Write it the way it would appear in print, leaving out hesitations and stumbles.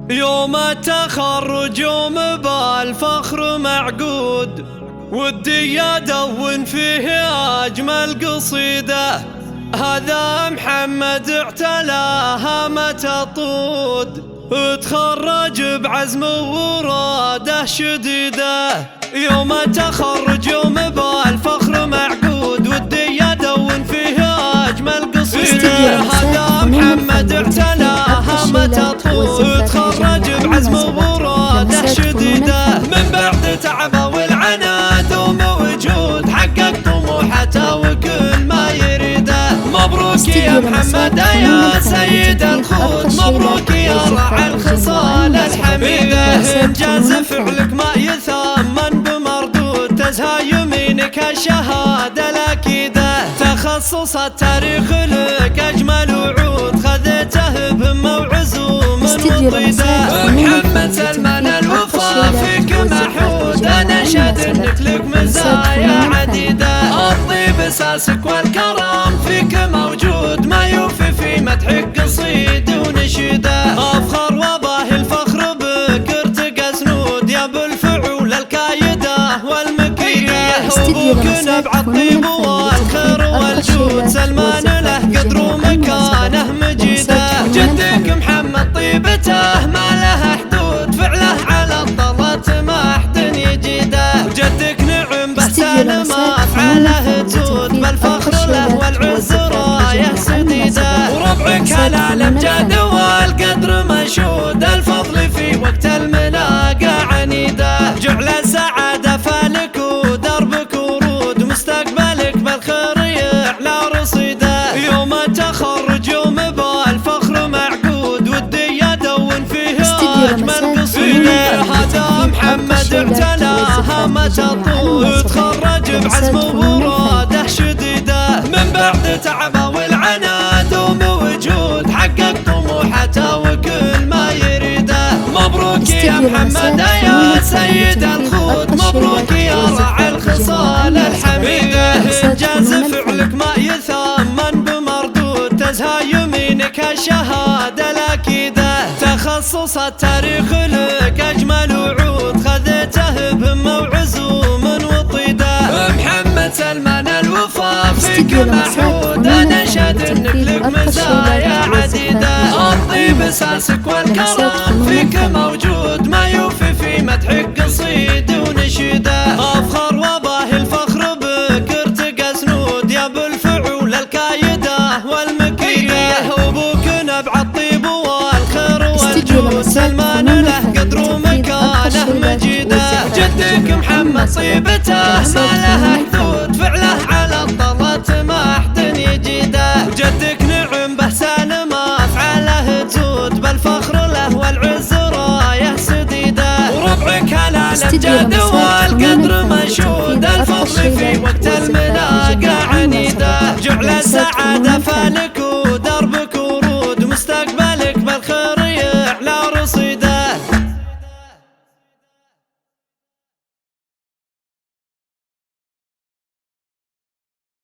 يوم التخرج يوم بالفخر معقود، ودي أدون فيه أجمل قصيدة. هذا محمد اعتلاها متى طود، اتخرج بعزم وراده شديدة. يوم التخرج يوم بالفخر معقود، ودي أدون فيه أجمل قصيدة. هذا محمد اعتلاها متى طود، اتخرج بعزم وراده شديدة. من بعد تعبه والعناد وموجود، حقق طموحته وكل ما يريده. مبروك يا محمد يا سيد الخوت، مبروك يا راعي الخصال الحميدة. إنجاز فعلك ما يثمن بمردود، تزهى يمينك الشهادة الأكيدة. تخصص التاريخ لك أجمل وعود، خذته بهمة وعزوم وطيدة. محمد سلمان الوفا فيك محمود، أنا شاد إنك لك مزايا عديدة. الطيب أساسك والكرم فيك موجود، ما يوفي في مدحك قصيد ونشيدة. أفخر وباهي الفخر بك ارتقى سنود، يا بالفعول الكايدة والمكيدة. أبوك نبع الطيب والخير والجود، سلمان له قدر ومكانه مجيدة. جدك محمد طيبته ما لها حدود، فعله على الطلات ما حد يجيده. جدك نعم بحسان ما افعاله تزود، بالفخر له والعز رايه سديده. وربعك على الامجاد والقدر مشهود، الفضل في وقت الملاقى عنيده. جعل السعاده فالك ودربك ورود، مستقبلك بالخير يعلى رصيده. يوم التخرج يوم بالفخر معقود، ودي ادون فيه اجمل قصيده. هذا محمد اعتلاها متى طول، تخرج بعزم وراده شديده. من بعد تعبه والعناد وموجود، حقق طموحته وكل ما يريده. مبروك يا محمد يا سيد الخوت، مبروك يا راعي الخصال الحميدة. إنجاز فعلك ما يثمن بمردود، تزهى يمينك الشهادة الأكيدة. تخصص التاريخ لك أجمل وعود، خذته بهمة وعزوم وطيدة. محمد سلمان الوفا فيك محمود، أنا شاد إنك لك مزايا عديدة. الطيب أساسك والكرم فيك موجود، ما يوفي في مدحك قصيد ونشيدة. أفخر وباهي الفخر بك ارتقى سنود، يا بالفعول الكايدة والمكيدة. أبوك نبع الطيب والخير والجود، سلمان له قدر ومكانه مجيدة. جدك محمد طيبته ما لها حدود، فعله على الطلات ما حد يجيده. جدك نعم بحسان ما افعاله تزود، بالفخر له والعز رايه سديده. وربعك على الامجاد والقدر مشهود، الفضل في وقت الملاقى عنيده. جعل السعاده فالك